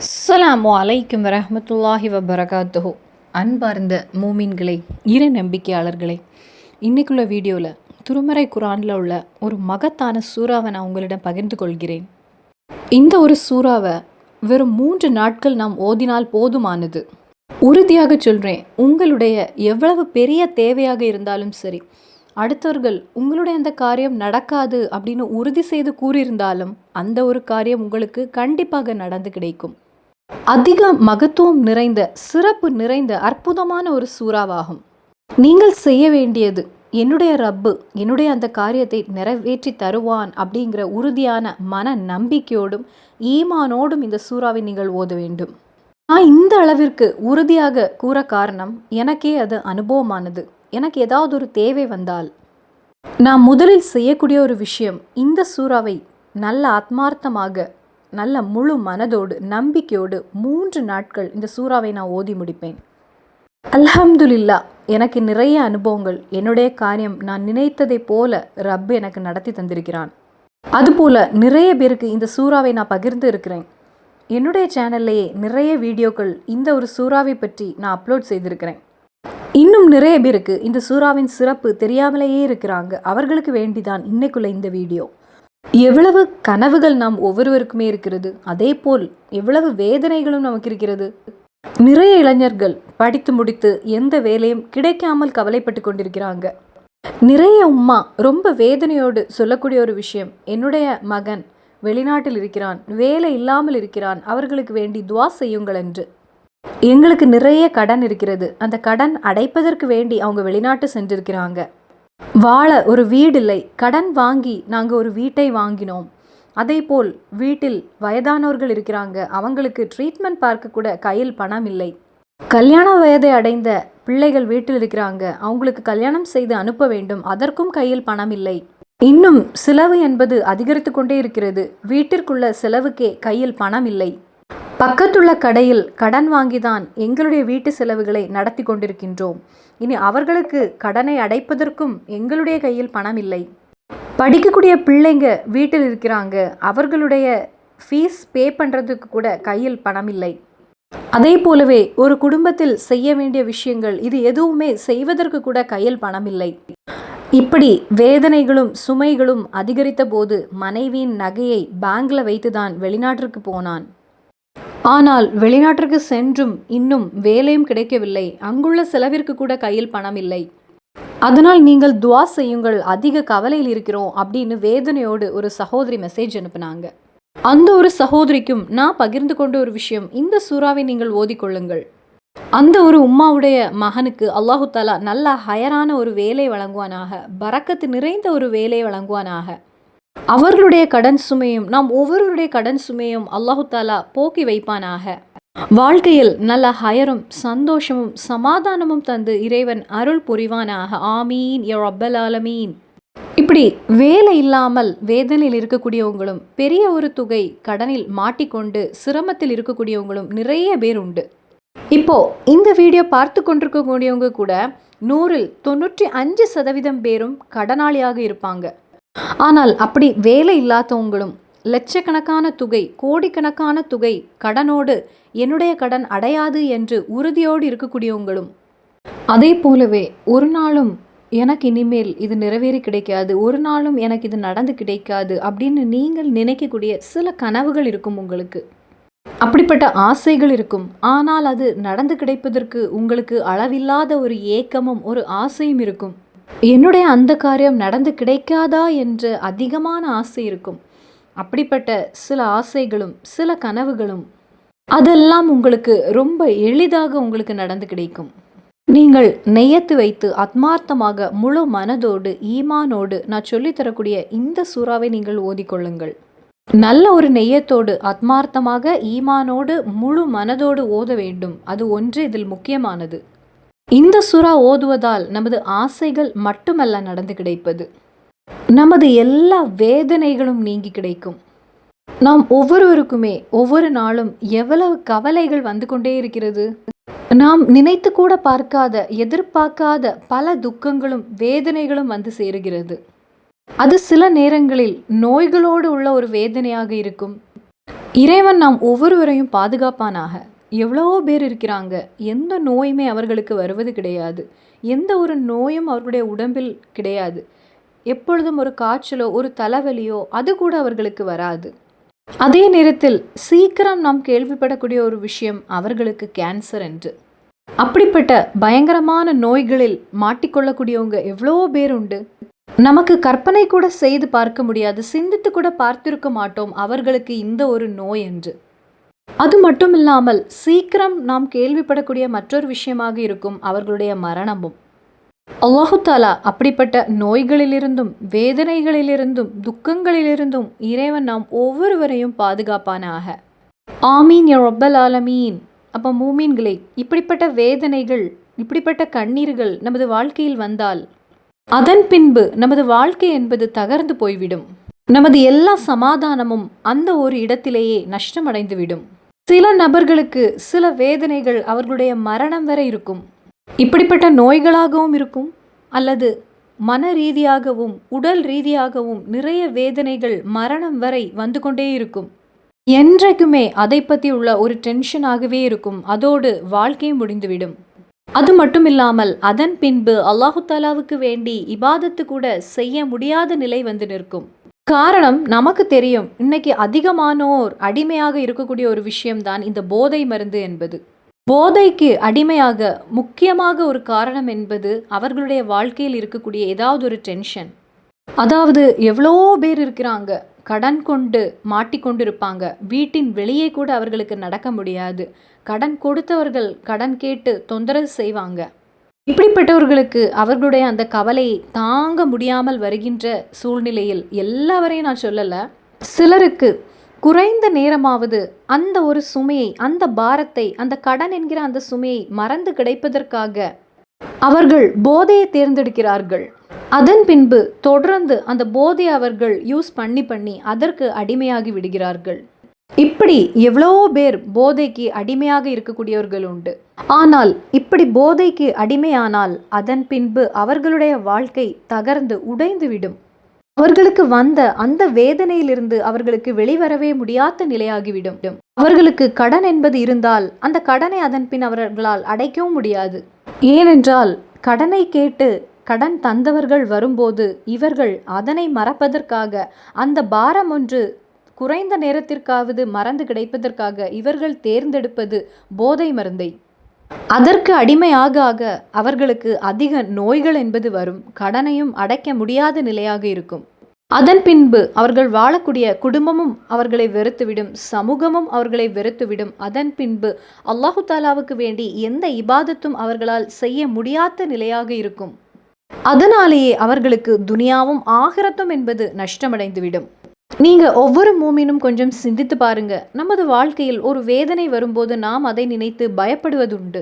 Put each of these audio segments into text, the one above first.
அஸ்ஸலாமு அலைக்கும் வரஹ்மத்துல்லாஹி வபரகாத்துஹு. அன்பார்ந்த மூமின்களே, இறை நம்பிக்கையாளர்களே, இன்றைக்குள்ள வீடியோவில் திருமறை குரானில் உள்ள ஒரு மகத்தான சூறாவை நான் உங்களிடம் பகிர்ந்து கொள்கிறேன். இந்த ஒரு சூறாவை வெறும் 3 நாட்கள் நாம் ஓதினால் போதுமானது. உறுதியாக சொல்கிறேன், உங்களுடைய எவ்வளவு பெரிய தேவையாக இருந்தாலும் சரி, அடுத்தவர்கள் உங்களுடைய அந்த காரியம் நடக்காது அப்படின்னு உறுதி செய்து கூறியிருந்தாலும் அந்த ஒரு காரியம் உங்களுக்கு கண்டிப்பாக நடந்து கிடைக்கும். அதிக மகத்துவம் நிறைந்த, சிறப்பு நிறைந்த அற்புதமான ஒரு சூறாவாகும். நீங்கள் செய்ய வேண்டியது, என்னுடைய ரப்பு என்னுடைய அந்த காரியத்தை நிறைவேற்றி தருவான் அப்படிங்கிற உறுதியான மன நம்பிக்கையோடும் ஈமானோடும் இந்த சூறாவை நீங்கள் ஓத வேண்டும். நான் இந்த அளவிற்கு உறுதியாக கூற காரணம், எனக்கே அது அனுபவமானது. எனக்கு ஏதாவது ஒரு தேவை வந்தால் நான் முதலில் செய்யக்கூடிய ஒரு விஷயம், இந்த சூறாவை நல்ல ஆத்மார்த்தமாக, நல்ல முழு மனதோடு, நம்பிக்கையோடு 3 நாட்கள் இந்த சூறாவை நான் ஓதி முடிப்பேன். அல்ஹம்துலில்லா, எனக்கு நிறைய அனுபவங்கள், என்னுடைய காரியம் நான் நினைத்ததை போல ரப் எனக்கு நடத்தி தந்திருக்கிறான். அதுபோல் நிறைய பேருக்கு இந்த சூறாவை நான் பகிர்ந்து இருக்கிறேன். என்னுடைய சேனல்லையே நிறைய வீடியோக்கள் இந்த ஒரு சூறாவை பற்றி நான் அப்லோட் செய்திருக்கிறேன். இன்னும் நிறைய பேருக்கு இந்த சூறாவின் சிறப்பு தெரியாமலேயே இருக்கிறாங்க. அவர்களுக்கு வேண்டிதான் இன்னைக்குள்ள இந்த வீடியோ. எவ்வளவு கனவுகள் நாம் ஒவ்வொருவருக்குமே இருக்கிறது, அதே போல் எவ்வளவு வேதனைகளும் நமக்கு இருக்கிறது. நிறைய இளைஞர்கள் படித்து முடித்து எந்த வேலையும் கிடைக்காமல் கவலைப்பட்டு கொண்டிருக்கிறாங்க. நிறைய உம்மா ரொம்ப வேதனையோடு சொல்லக்கூடிய ஒரு விஷயம், என்னுடைய மகன் வெளிநாட்டில் இருக்கிறான், வேலை இல்லாமல் இருக்கிறான், அவர்களுக்கு வேண்டி துவா செய்யுங்கள் என்று. எங்களுக்கு நிறைய கடன் இருக்கிறது, அந்த கடன் அடைப்பதற்கு வேண்டி அவங்க வெளிநாட்டு சென்றிருக்கிறாங்க. வாழ ஒரு வீடு இல்லை, கடன் வாங்கி நாங்கள் ஒரு வீட்டை வாங்கினோம். அதே போல் வீட்டில் வயதானவர்கள் இருக்கிறாங்க, அவங்களுக்கு ட்ரீட்மெண்ட் பார்க்க கூட கையில் பணம் இல்லை. கல்யாண வயதை அடைந்த பிள்ளைகள் வீட்டில் இருக்கிறாங்க, அவங்களுக்கு கல்யாணம் செய்து அனுப்ப வேண்டும், அதற்கும் கையில் பணம் இல்லை. இன்னும் செலவு என்பது அதிகரித்து கொண்டே இருக்கிறது, வீட்டிற்குள்ள செலவுக்கே கையில் பணம் இல்லை. பக்கத்துள்ள கடையில் கடன் வாங்கிதான் எங்களுடைய வீட்டு செலவுகளை நடத்தி கொண்டிருக்கின்றோம். இனி அவர்களுக்கு கடனை அடைப்பதற்கும் எங்களுடைய கையில் பணம் இல்லை. படிக்கக்கூடிய பிள்ளைங்க வீட்டில் இருக்கிறாங்க, அவர்களுடைய ஃபீஸ் பே பண்ணுறதுக்கு கூட கையில் பணம் இல்லை. அதே போலவே ஒரு குடும்பத்தில் செய்ய வேண்டிய விஷயங்கள், இது எதுவுமே செய்வதற்கு கூட கையில் பணம் இல்லை. இப்படி வேதனைகளும் சுமைகளும் அதிகரித்த போது மனைவியின் நகையை பேங்கில் வைத்துதான் வெளிநாட்டிற்கு போனான். ஆனால் வெளிநாட்டிற்கு சென்றும் இன்னும் வேலையும் கிடைக்கவில்லை, அங்குள்ள செலவிற்கு கூட கையில் பணம் இல்லை. அதனால் நீங்கள் துவா செய்யுங்கள், அதிக கவலையில் இருக்கிறோம் அப்படின்னு வேதனையோடு ஒரு சகோதரி மெசேஜ் அனுப்புனாங்க. அந்த ஒரு சகோதரிக்கும் நான் பகிர்ந்து கொண்ட ஒரு விஷயம், இந்த சூறாவை நீங்கள் ஓதிக்கொள்ளுங்கள். அந்த ஒரு உம்மாவுடைய மகனுக்கு அல்லாஹு தாலா நல்ல ஹயரான ஒரு வேலை வழங்குவானாக, பரக்கத்து நிறைந்த ஒரு வேலையை வழங்குவானாக. அவர்களுடைய கடன் சுமையும் நாம் ஒவ்வொருவருடைய கடன் சுமையும் அல்லாஹு தாலா போக்கி வைப்பானாக. வாழ்க்கையில் நல்ல ஹயரும் சந்தோஷமும் சமாதானமும் தந்து இறைவன் அருள் புரிவானாக. ஆமீன் யா ரப்பல் ஆலமீன். இப்படி வேலை இல்லாமல் வேதனையில் இருக்கக்கூடியவங்களும், பெரிய ஒரு தொகை கடனில் மாட்டிக்கொண்டு சிரமத்தில் இருக்கக்கூடியவங்களும் நிறைய பேர் உண்டு. இப்போ இந்த வீடியோ பார்த்து கொண்டிருக்கக்கூடியவங்க கூட 100ல் 95% பேரும் கடனாளியாக இருப்பாங்க. ஆனால் அப்படி வேலை இல்லாதவங்களும், லட்சக்கணக்கான தொகை, கோடிக்கணக்கான தொகை கடனோடு என்னுடைய கடன் அடையாது என்று உறுதியோடு இருக்கக்கூடியவங்களும், அதே போலவே ஒரு நாளும் எனக்கு இனிமேல் இது நிறைவேறி கிடைக்காது, ஒரு நாளும் எனக்கு இது நடந்து கிடைக்காது அப்படின்னு நீங்கள் நினைக்கக்கூடிய சில கனவுகள் இருக்கும் உங்களுக்கு. அப்படிப்பட்ட ஆசைகள் இருக்கும். ஆனால் அது நடந்து கிடைப்பதற்கு உங்களுக்கு அளவில்லாத ஒரு ஏக்கமும் ஒரு ஆசையும் இருக்கும். என்னுடைய அந்த காரியம் நடந்து கிடைக்காதா என்று அதிகமான ஆசை இருக்கும். அப்படிப்பட்ட சில ஆசைகளும் சில கனவுகளும் அதெல்லாம் உங்களுக்கு ரொம்ப எளிதாக உங்களுக்கு நடந்து கிடைக்கும். நீங்கள் நெய்யத்து வைத்து ஆத்மார்த்தமாக முழு மனதோடு ஈமானோடு நான் சொல்லித்தரக்கூடிய இந்த சூறாவை நீங்கள் ஓதிக்கொள்ளுங்கள். நல்ல ஒரு நெய்யத்தோடு ஆத்மார்த்தமாக ஈமானோடு முழு மனதோடு ஓத வேண்டும். அது ஒன்று இதில் முக்கியமானது. இந்த சூறா ஓதுவதால் நமது ஆசைகள் மட்டுமல்ல நடந்து கிடைப்பது, நமது எல்லா வேதனைகளும் நீங்கி கிடைக்கும். நாம் ஒவ்வொருவருக்குமே ஒவ்வொரு நாளும் எவ்வளவு கவலைகள் வந்து கொண்டே இருக்கிறது. நாம் நினைத்து கூட பார்க்காத, எதிர்பார்க்காத பல துக்கங்களும் வேதனைகளும் வந்து சேருகிறது. அது சில நேரங்களில் நோய்களோடு உள்ள ஒரு வேதனையாக இருக்கும், இறைவன் நாம் ஒவ்வொருவரையும் பாதுகாப்பானாக. எவ்வளவோ பேர் இருக்கிறாங்க, எந்த நோயுமே அவர்களுக்கு வருவது கிடையாது, எந்த ஒரு நோயும் அவர்களுடைய உடம்பில் கிடையாது. எப்பொழுதும் ஒரு காய்ச்சலோ ஒரு தலைவலியோ அது கூட அவர்களுக்கு வராது. அதே நேரத்தில் சீக்கிரம் நாம் கேள்விப்படக்கூடிய ஒரு விஷயம் அவர்களுக்கு கேன்சர் என்று. அப்படிப்பட்ட பயங்கரமான நோய்களில் மாட்டிக்கொள்ளக்கூடியவங்க எவ்வளோ பேர் உண்டு. நமக்கு கற்பனை கூட செய்து பார்க்க முடியாது, சிந்தித்து கூட பார்த்திருக்க மாட்டோம் அவர்களுக்கு இந்த ஒரு நோய் என்று. அது மட்டும் இல்லாமல் சீக்கிரம் நாம் கேள்விப்படக்கூடிய மற்றொரு விஷயமாக இருக்கும் அவர்களுடைய மரணமும். அல்லாஹு தாலா அப்படிப்பட்ட நோய்களிலிருந்தும் வேதனைகளிலிருந்தும் துக்கங்களிலிருந்தும் இறைவன் நாம் ஒவ்வொருவரையும் பாதுகாப்பானாக. ஆமீன் யா ரப்பல் ஆலமீன். அப்போ மூமீன்களே, இப்படிப்பட்ட வேதனைகள் இப்படிப்பட்ட கண்ணீர்கள் நமது வாழ்க்கையில் வந்தால் அதன் பின்பு நமது வாழ்க்கை என்பது தகர்ந்து போய்விடும். நமது எல்லா சமாதானமும் அந்த ஒரு இடத்திலேயே நஷ்டமடைந்துவிடும். சில நபர்களுக்கு சில வேதனைகள் அவர்களுடைய மரணம் வரை இருக்கும். இப்படிப்பட்ட நோய்களாகவும் இருக்கும், அல்லது மன ரீதியாகவும் உடல் ரீதியாகவும் நிறைய வேதனைகள் மரணம் வரை வந்து கொண்டே இருக்கும். என்றைக்குமே அதை பற்றி உள்ள ஒரு டென்ஷனாகவே இருக்கும். அதோடு வாழ்க்கையும் முடிந்துவிடும். அது மட்டும் இல்லாமல் அதன் பின்பு அல்லாஹு தாலாவுக்கு வேண்டி இபாதத்து கூட செய்ய முடியாத நிலை வந்து நிற்கும். காரணம் நமக்கு தெரியும், இன்னைக்கு அதிகமானோர் அடிமையாக இருக்கக்கூடிய ஒரு விஷயம்தான் இந்த போதை மருந்து என்பது. போதைக்கு அடிமையாக முக்கியமாக ஒரு காரணம் என்பது அவர்களுடைய வாழ்க்கையில் இருக்கக்கூடிய ஏதாவது ஒரு டென்ஷன். அதாவது எவ்வளோ பேர் இருக்கிறாங்க, கடன் கொண்டு மாட்டிக்கொண்டு இருப்பாங்க. வீட்டின் வெளியே கூட அவர்களுக்கு நடக்க முடியாது. கடன் கொடுத்தவர்கள் கடன் கேட்டு தொந்தரவு செய்வாங்க. இப்படிப்பட்டவர்களுக்கு அவர்களுடைய அந்த கவலையை தாங்க முடியாமல் வருகின்ற சூழ்நிலையில், எல்லாவரையும் நான் சொல்லலை, சிலருக்கு குறைந்த நேரமாவது அந்த ஒரு சுமையை, அந்த பாரத்தை, அந்த கடன் என்கிற அந்த சுமையை மறந்து கிடைப்பதற்காக அவர்கள் போதையை தேர்ந்தெடுக்கிறார்கள். அதன் பின்பு தொடர்ந்து அந்த போதையை அவர்கள் யூஸ் பண்ணி அதற்கு அடிமையாகி விடுகிறார்கள். இப்படி எவ்வளோ பேர் போதைக்கு அடிமையாக இருக்கக்கூடியவர்கள் உண்டு. ஆனால் இப்படி போதைக்கு அடிமையானால் அதன் பின்பு அவர்களுடைய வாழ்க்கை தகர்ந்து உடைந்துவிடும். அவர்களுக்கு வந்த அந்த வேதனையிலிருந்து அவர்களுக்கு வெளிவரவே முடியாத நிலையாகிவிடும். அவர்களுக்கு கடன் என்பது இருந்தால் அந்த கடனை அதன் பின் அவர்களால் அடைக்கவும் முடியாது. ஏனென்றால் கடனை கேட்டு கடன் தந்தவர்கள் வரும்போது இவர்கள் அதனை மறப்பதற்காக, அந்த பாரம் ஒன்று குறைந்த நேரத்திற்காவது மறந்து கிடைப்பதற்காக இவர்கள் தேர்ந்தெடுப்பது போதை மருந்தை. அதற்கு அடிமையாக ஆக அவர்களுக்கு அதிக நோய்கள் என்பது வரும். கடனையும் அடைக்க முடியாத நிலையாக இருக்கும். அதன் பின்பு அவர்கள் வாழக்கூடிய குடும்பமும் அவர்களை வெறுத்துவிடும், சமூகமும் அவர்களை வெறுத்துவிடும். அதன் பின்பு அல்லாஹு தாலாவுக்கு வேண்டி எந்த இபாதத்தும் அவர்களால் செய்ய முடியாத நிலையாக இருக்கும். அதனாலேயே அவர்களுக்கு துனியாவும் ஆகிரத்தும் என்பது நஷ்டமடைந்துவிடும். நீங்க ஒவ்வொரு மூமினும் கொஞ்சம் சிந்தித்து பாருங்க. நமது வாழ்க்கையில் ஒரு வேதனை வரும்போது நாம் அதை நினைத்து பயப்படுவதுண்டு.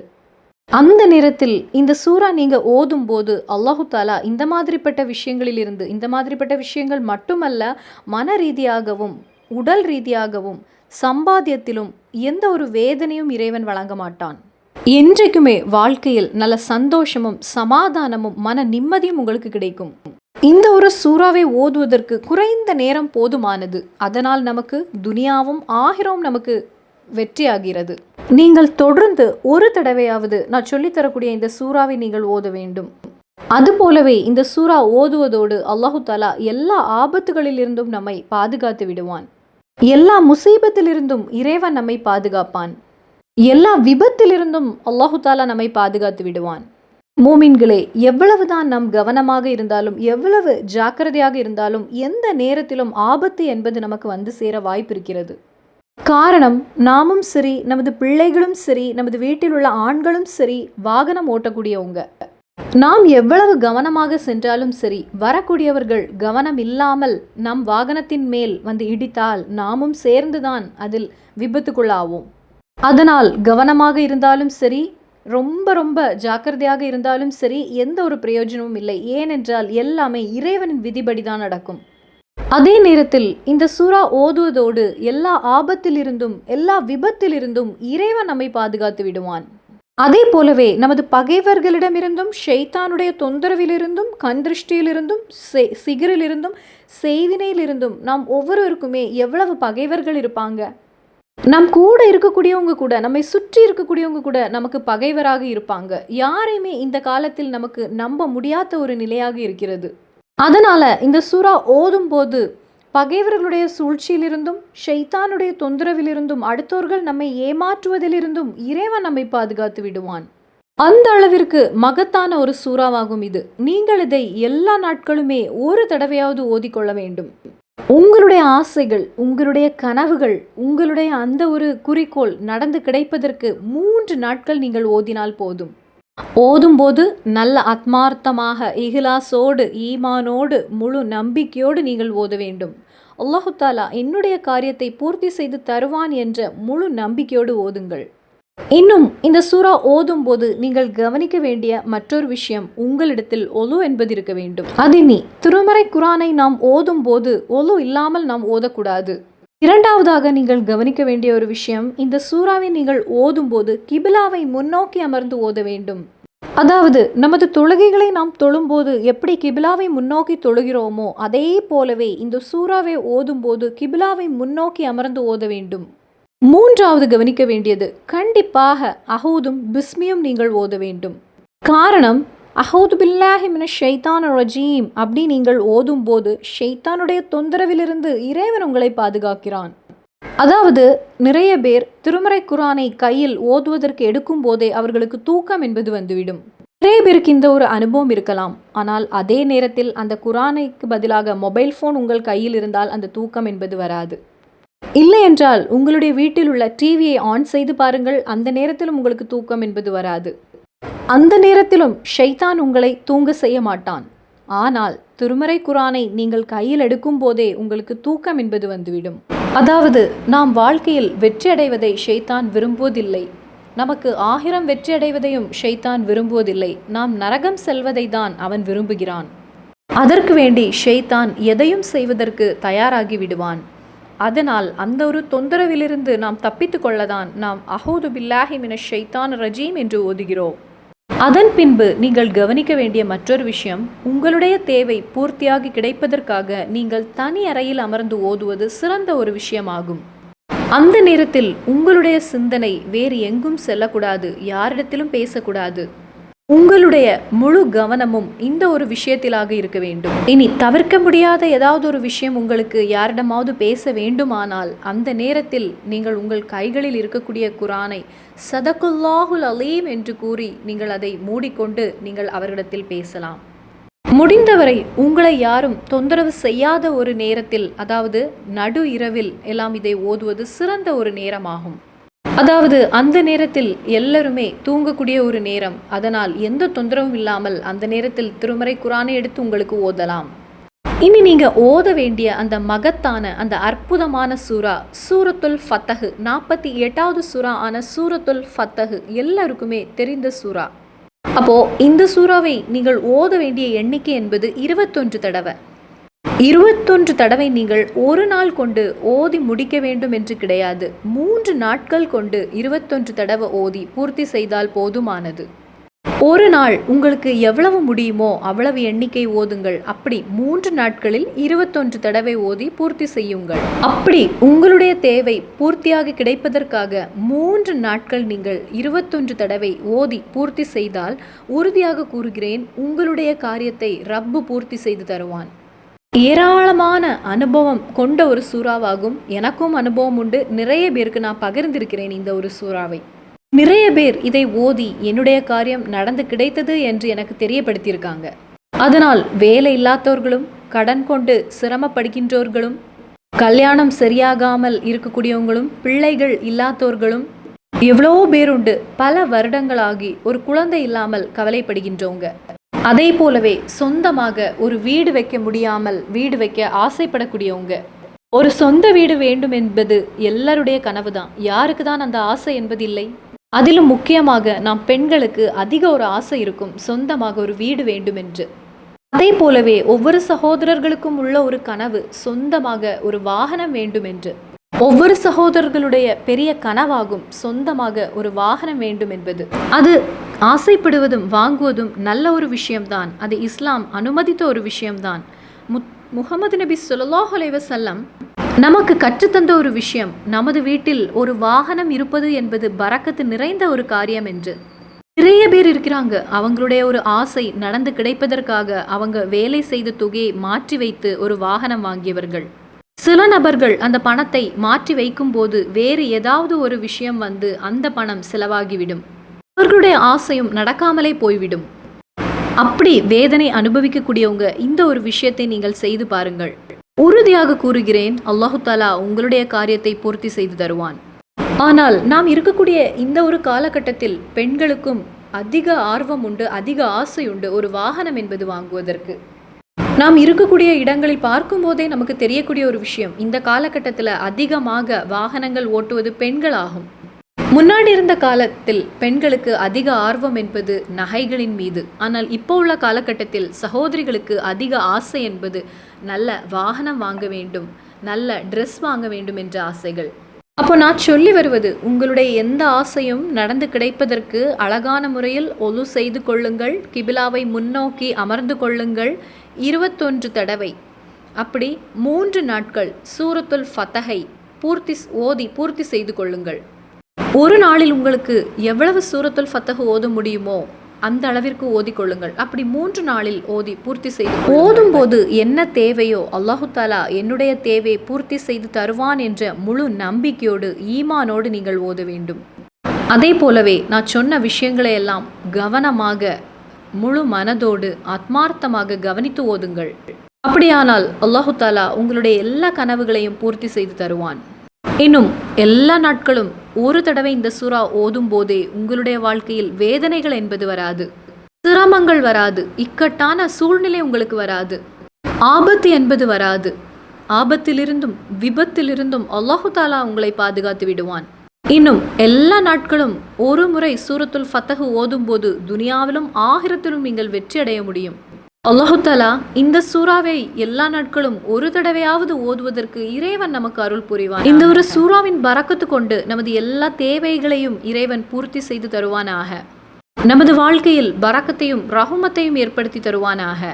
அந்த நேரத்தில் இந்த சூரா நீங்க ஓதும் போது அல்லாஹு தாலா இந்த மாதிரிப்பட்ட விஷயங்களிலிருந்து, இந்த மாதிரிப்பட்ட விஷயங்கள் மட்டுமல்ல, மன ரீதியாகவும் உடல் ரீதியாகவும் சம்பாத்தியத்திலும் எந்த ஒரு வேதனையும் இறைவன் வழங்க மாட்டான். என்றைக்குமே வாழ்க்கையில் நல்ல சந்தோஷமும் சமாதானமும் மன நிம்மதியும் உங்களுக்கு கிடைக்கும். இந்த ஒரு சூறாவை ஓதுவதற்கு குறைந்த நேரம் போதுமானது. அதனால் நமக்கு துனியாவும் ஆகிரமும் நமக்கு வெற்றியாகிறது. நீங்கள் தொடர்ந்து ஒரு தடவையாவது நான் சொல்லித்தரக்கூடிய இந்த சூறாவை நீங்கள் ஓத வேண்டும். அதுபோலவே இந்த சூறா ஓதுவதோடு அல்லாஹு தாலா எல்லா ஆபத்துகளிலிருந்தும் நம்மை பாதுகாத்து விடுவான். எல்லா முசீபத்திலிருந்தும் இறைவன் நம்மை பாதுகாப்பான். எல்லா விபத்திலிருந்தும் அல்லாஹு தாலா நம்மை பாதுகாத்து விடுவான். மூமின்களே, எவ்வளவுதான் நாம் கவனமாக இருந்தாலும், எவ்வளவு ஜாக்கிரதையாக இருந்தாலும், எந்த நேரத்திலும் ஆபத்து என்பது நமக்கு வந்து சேர வாய்ப்பு இருக்கிறது. காரணம், நாமும் சரி, நமது பிள்ளைகளும் சரி, நமது வீட்டில் உள்ள ஆண்களும் சரி, வாகனம் ஓட்டக்கூடியவங்க. நாம் எவ்வளவு கவனமாக சென்றாலும் சரி, வரக்கூடியவர்கள் கவனம் இல்லாமல் நம் வாகனத்தின் மேல் வந்து இடித்தால் நாமும் சேர்ந்துதான் அதில் விபத்துக்குள்ளாவோம். அதனால் கவனமாக இருந்தாலும் சரி, ரொம்ப ஜாக்கிரதையாக இருந்தாலும் சரி, எந்த ஒரு பிரயோஜனமும் இல்லை. ஏனென்றால் எல்லாமே இறைவனின் விதிபடிதான் நடக்கும். அதே நேரத்தில் இந்த சூறா ஓதுவதோடு எல்லா ஆபத்திலிருந்தும் எல்லா விபத்திலிருந்தும் இறைவன் நம்மை பாதுகாத்து விடுவான். அதே போலவே நமது பகைவர்களிடமிருந்தும் ஷைத்தானுடைய தொந்தரவிலிருந்தும் கண் திருஷ்டியிலிருந்தும் சிகரிலிருந்தும் செய்வினையிலிருந்தும் நாம் ஒவ்வொருவருக்குமே எவ்வளவு பகைவர்கள் இருப்பாங்க. நம் கூட இருக்கக்கூடியவங்க கூட, நம்மை சுற்றி இருக்கக்கூடியவங்க கூட நமக்கு பகைவராக இருப்பாங்க. யாரையுமே இந்த காலத்தில் நமக்கு நம்ப முடியாத ஒரு நிலையாக இருக்கிறது. அதனால இந்த சூரா ஓதும் போது பகைவர்களுடைய சூழ்ச்சியிலிருந்தும் ஷைத்தானுடைய தொந்தரவிலிருந்தும் அடுத்தவர்கள் நம்மை ஏமாற்றுவதிலிருந்தும் இறைவன் நம்மை பாதுகாத்து விடுவான். அந்த அளவிற்கு மகத்தான ஒரு சூறாவாகும் இது. நீங்கள் இதை எல்லா நாட்களுமே ஒரு தடவையாவது ஓதிக்கொள்ள வேண்டும். உங்களுடைய ஆசைகள், உங்களுடைய கனவுகள், உங்களுடைய அந்த ஒரு குறிக்கோள் நடந்து கிடைப்பதற்கு 3 நாட்கள் நீங்கள் ஓதினால் போதும். ஓதும்போது நல்ல ஆத்மார்த்தமாக இஹ்லாஸோடு ஈமானோடு முழு நம்பிக்கையோடு நீங்கள் ஓத வேண்டும். அல்லாஹு தாலா என்னுடைய காரியத்தை பூர்த்தி செய்து தருவான் என்ற முழு நம்பிக்கையோடு ஓதுங்கள். இன்னும் இந்த சூரா ஓதும் போது நீங்கள் கவனிக்க வேண்டிய மற்றொரு விஷயம், உங்களிடத்தில் ஒலு என்பது இருக்க வேண்டும். அதினி திருமறை குரானை நாம் ஓதும் போது ஒலு இல்லாமல் நாம் ஓதக்கூடாது. இரண்டாவதாக நீங்கள் கவனிக்க வேண்டிய ஒரு விஷயம், இந்த சூறாவை நீங்கள் ஓதும்போது கிபிலாவை முன்னோக்கி அமர்ந்து ஓத வேண்டும். அதாவது நமது தொழுகைகளை நாம் தொழும்போது எப்படி கிபிலாவை முன்னோக்கி தொழுகிறோமோ அதே போலவே இந்த சூறாவை ஓதும்போது கிபிலாவை முன்னோக்கி அமர்ந்து ஓத வேண்டும். மூன்றாவது கவனிக்க வேண்டியது, கண்டிப்பாக அஹூதும் பிஸ்மியும் நீங்கள் ஓத வேண்டும். காரணம், அஹூது பில்லாஹி மினஷ் ஷைத்தானிர் ரஜீம் அப்படி நீங்கள் ஓதும்போது ஷைத்தானுடைய தொந்தரவிலிருந்து இறைவன் உங்களை பாதுகாக்கிறான். அதாவது நிறைய பேர் திருமறை குரானை கையில் ஓதுவதற்கு எடுக்கும் போதே அவர்களுக்கு தூக்கம் என்பது வந்துவிடும். நிறைய பேருக்கு இந்த ஒரு அனுபவம் இருக்கலாம். ஆனால் அதே நேரத்தில் அந்த குரானைக்கு பதிலாக மொபைல் ஃபோன் உங்கள் கையில் இருந்தால் அந்த தூக்கம் என்பது வராது. இல்லை என்றால் உங்களுடைய வீட்டில் உள்ள டிவியை ஆன் செய்து பாருங்கள், அந்த நேரத்திலும் உங்களுக்கு தூக்கம் என்பது வராது. அந்த நேரத்திலும் ஷைத்தான் உங்களை தூங்க செய்ய மாட்டான். ஆனால் திருமறை குரானை நீங்கள் கையில் எடுக்கும் போதே உங்களுக்கு தூக்கம் என்பது வந்துவிடும். அதாவது நாம் வாழ்க்கையில் வெற்றி அடைவதை ஷைத்தான் விரும்புவதில்லை. நமக்கு ஆயிரம் வெற்றி அடைவதையும் ஷைத்தான் விரும்புவதில்லை. நாம் நரகம் செல்வதை தான் அவன் விரும்புகிறான். அதற்கு வேண்டி ஷைத்தான் எதையும் செய்வதற்கு தயாராகி விடுவான். அதனால் அந்த ஒரு தொந்தரவிலிருந்து நாம் தப்பித்து கொள்ளதான் நாம் அஹூது பில்லாஹி மினஷ் ஷைத்தானிர் ரஜீம் என்று ஓதுகிறோம். அதன் பின்பு நீங்கள் கவனிக்க வேண்டிய மற்றொரு விஷயம், உங்களுடைய தேவை பூர்த்தியாகி கிடைப்பதற்காக நீங்கள் தனி அறையில் அமர்ந்து ஓதுவது சிறந்த ஒரு விஷயமாகும். அந்த நேரத்தில் உங்களுடைய சிந்தனை வேறு எங்கும் செல்லக்கூடாது, யாரிடத்திலும் பேசக்கூடாது. உங்களுடைய முழு கவனமும் இந்த ஒரு விஷயத்திலாக இருக்க வேண்டும். இனி தவிர்க்க முடியாத ஏதாவது ஒரு விஷயம் உங்களுக்கு யாரிடமாவது பேச வேண்டுமானால் அந்த நேரத்தில் நீங்கள் உங்கள் கைகளில் இருக்கக்கூடிய குரானை சதகுல்லாஹுல் அலீம் என்று கூறி நீங்கள் அதை மூடிக்கொண்டு நீங்கள் அவரிடத்தில் பேசலாம். முடிந்தவரை உங்களை யாரும் தொந்தரவு செய்யாத ஒரு நேரத்தில், அதாவது நடு இரவில் எல்லாம் இதை ஓதுவது சிறந்த ஒரு நேரமாகும். அதாவது அந்த நேரத்தில் எல்லாருமே தூங்கக்கூடிய ஒரு நேரம். அதனால் எந்த தொந்தரவும் இல்லாமல் அந்த நேரத்தில் திருமறை குரானை எடுத்து உங்களுக்கு ஓதலாம். இனி நீங்க ஓத வேண்டிய அந்த மகத்தான அந்த அற்புதமான சூரா சூரத்துல் ஃபத்தஹ், 48வது சூரா ஆன சூரத்துல் ஃபத்தஹ் எல்லாருக்குமே தெரிந்த சூரா. அப்போ இந்த சூறாவை நீங்கள் ஓத வேண்டிய எண்ணிக்கை என்பது 21 தடவை. 21 தடவை நீங்கள் ஒரு நாள் கொண்டு ஓதி முடிக்க வேண்டும் என்று கிடையாது. 3 நாட்கள் கொண்டு 21 தடவை ஓதி பூர்த்தி செய்தால் போதுமானது. ஒரு நாள் உங்களுக்கு எவ்வளவு முடியுமோ அவ்வளவு எண்ணிக்கை ஓதுங்கள். அப்படி 3 நாட்களில் 21 தடவை ஓதி பூர்த்தி செய்யுங்கள். அப்படி உங்களுடைய தேவை பூர்த்தியாக கிடைப்பதற்காக 3 நாட்கள் நீங்கள் 21 தடவை ஓதி பூர்த்தி செய்தால் உறுதியாக கூறுகிறேன், உங்களுடைய காரியத்தை ரப்பு பூர்த்தி செய்து தருவான். ஏராளமான அனுபவம் கொண்ட ஒரு சூறாவாகும். எனக்கும் அனுபவம் உண்டு. நிறைய பேருக்கு நான் பகிர்ந்திருக்கிறேன் இந்த ஒரு சூறாவை. நிறைய பேர் இதை ஓதி என்னுடைய காரியம் நடந்து கிடைத்தது என்று எனக்கு தெரியப்படுத்தியிருக்காங்க. அதனால் வேலை இல்லாதவர்களும், கடன் கொண்டு சிரமப்படுகின்றவர்களும், கல்யாணம் சரியாகாமல் இருக்கக்கூடியவங்களும், பிள்ளைகள் இல்லாதவர்களும் எவ்வளோ பேருண்டு. பல வருடங்களாகி ஒரு குழந்தை இல்லாமல் கவலைப்படுகின்றவங்க. அதே போலவே சொந்தமாக ஒரு வீடு வைக்க முடியாமல் வீடு வைக்க ஆசைப்படக்கூடியவங்க. ஒரு சொந்த வீடு வேண்டும் என்பது எல்லாருடைய கனவு தான். யாருக்கு தான் அந்த ஆசை என்பது இல்லை? அதிலும் முக்கியமாக நாம் பெண்களுக்கு அதிக ஒரு ஆசை இருக்கும், சொந்தமாக ஒரு வீடு வேண்டும் என்று. அதே போலவே ஒவ்வொரு சகோதரர்களுக்கும் உள்ள ஒரு கனவு, சொந்தமாக ஒரு வாகனம் வேண்டும் என்று. ஒவ்வொரு சகோதரர்களுடைய பெரிய கனவாகும் சொந்தமாக ஒரு வாகனம் வேண்டும் என்பது. அது ஆசைப்படுவதும் வாங்குவதும் நல்ல ஒரு விஷயம்தான். அது இஸ்லாம் அனுமதித்த ஒரு விஷயம்தான். முஹம்மது நபி ஸல்லல்லாஹு அலைஹி வஸல்லம் நமக்கு கற்றுத்தந்த ஒரு விஷயம், நமது வீட்டில் ஒரு வாகனம் இருப்பது என்பது பரக்கத்து நிறைந்த ஒரு காரியம் என்று. நிறைய பேர் இருக்கிறாங்க, அவங்களுடைய ஒரு ஆசை நடந்து கிடைப்பதற்காக அவங்க வேலை செய்த தொகையை மாற்றி வைத்து ஒரு வாகனம் வாங்கியவர்கள். சில நபர்கள் அந்த பணத்தை மாற்றி வைக்கும் போது வேறு ஏதாவது ஒரு விஷயம் வந்து அந்த பணம் செலவாகிவிடும். அவர்களுடைய ஆசையும் நடக்காமலே போய்விடும். அப்படி வேதனை அனுபவிக்கக்கூடியவங்க இந்த ஒரு விஷயத்தை நீங்கள் செய்து பாருங்கள். உறுதியாக கூறுகிறேன், அல்லாஹு தாலா உங்களுடைய காரியத்தை பூர்த்தி செய்து தருவான். ஆனால் நாம் இருக்கக்கூடிய இந்த ஒரு காலகட்டத்தில் பெண்களுக்கும் அதிக ஆர்வம் உண்டு, அதிக ஆசை உண்டு ஒரு வாகனம் என்பது வாங்குவதற்கு. நாம் இருக்கக்கூடிய இடங்களில் பார்க்கும்போதே நமக்கு தெரியக்கூடிய ஒரு விஷயம், இந்த காலகட்டத்தில் அதிகமாக வாகனங்கள் ஓட்டுவது பெண்கள் ஆகும். முன்னாடி இருந்த காலத்தில் பெண்களுக்கு அதிக ஆர்வம் என்பது நகைகளின் மீது. ஆனால் இப்போ உள்ள காலகட்டத்தில் சகோதரிகளுக்கு அதிக ஆசை என்பது நல்ல வாகனம் வாங்க வேண்டும், நல்ல ட்ரெஸ் வாங்க வேண்டும் என்ற ஆசைகள். அப்போ நான் சொல்லி வருவது, உங்களுடைய எந்த ஆசையும் நடந்து கிடைப்பதற்கு அழகான முறையில் ஒலு செய்து கொள்ளுங்கள், கிபிலாவை முன்னோக்கி அமர்ந்து கொள்ளுங்கள் 21 தடவை. அப்படி 3 நாட்கள் சூரத்துல் ஃபதஹை பூர்த்தி செய்து கொள்ளுங்கள். ஒரு நாளில் உங்களுக்கு எவ்வளவு சூரத்துல் ஃபதஹ் ஓத முடியுமோ அந்த அளவிற்கு ஓதிக்கொள்ளுங்கள். அப்படி 3 நாளில் ஓதி பூர்த்தி செய்து ஓதும் போது என்ன தேவையோ அல்லாஹு தாலா என்னுடைய தேவையை பூர்த்தி செய்து தருவான் என்ற முழு நம்பிக்கையோடு ஈமானோடு நீங்கள் ஓத வேண்டும். அதே போலவே நான் சொன்ன விஷயங்களை எல்லாம் கவனமாக முழு மனதோடு ஆத்மார்த்தமாக கவனித்து ஓதுங்கள். அப்படியானால் அல்லாஹு தாலா உங்களுடைய எல்லா கனவுகளையும் பூர்த்தி செய்து தருவான். இன்னும் எல்லா நாட்களும் ஒரு தடவை இந்த சூரா ஓதும் போதே உங்களுடைய வாழ்க்கையில் வேதனைகள் என்பது வராது, சிரமங்கள் வராது, இக்கட்டான சூழ்நிலை உங்களுக்கு வராது, ஆபத்து என்பது வராது. ஆபத்திலிருந்தும் விபத்திலிருந்தும் அல்லாஹு தாலா உங்களை பாதுகாத்து விடுவான். இன்னும் எல்லா நாட்களும் ஒரு முறை சூரத்துல் ஃபதஹ் ஓதும் போது துனியாவிலும் ஆகிரத்திலும் நீங்கள் வெற்றி அடைய முடியும். அல்லாஹு தாலா இந்த சூறாவை எல்லா நாட்களும் ஒரு தடவையாவது ஓதுவதற்கு இறைவன் நமக்கு அருள் புரிவான். இந்த ஒரு சூறாவின் பரக்கத்து கொண்டு நமது எல்லா தேவைகளையும் இறைவன் பூர்த்தி செய்து தருவானாக. நமது வாழ்க்கையில் பரக்கத்தையும் ரஹ்மத்தையும் ஏற்படுத்தி தருவானாக.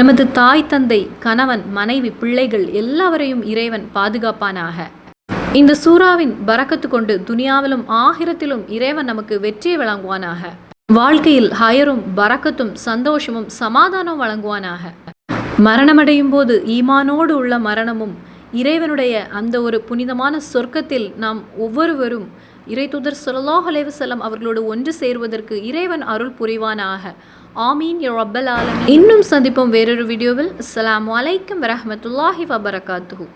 நமது தாய் தந்தை கணவன் மனைவி பிள்ளைகள் எல்லாவரையும் இறைவன் பாதுகாப்பானாக. இந்த சூறாவின் பரக்கத்து கொண்டு துனியாவிலும் ஆகிரத்திலும் இறைவன் நமக்கு வெற்றியை வழங்குவானாக. வாழ்க்கையில் ஹயரும் பரக்கத்தும் சந்தோஷமும் சமாதானம் வழங்குவானாக. மரணமடையும் போது ஈமானோடு உள்ள மரணமும் இறைவனுடைய அந்த ஒரு புனிதமான சொர்க்கத்தில் நாம் ஒவ்வொருவரும் இறை தூதர் ஸல்லல்லாஹு அலைஹி வஸல்லம் அவர்களோடு ஒன்று சேருவதற்கு இறைவன் அருள் புரிவானாக. ஆமீன் யா ரப்பல் ஆலமீன். இன்னும் சந்திப்போம் வேறொரு வீடியோவில். அஸ்ஸலாமு அலைக்கும் வரஹ்மத்துல்லாஹி வபரகாத்துஹு.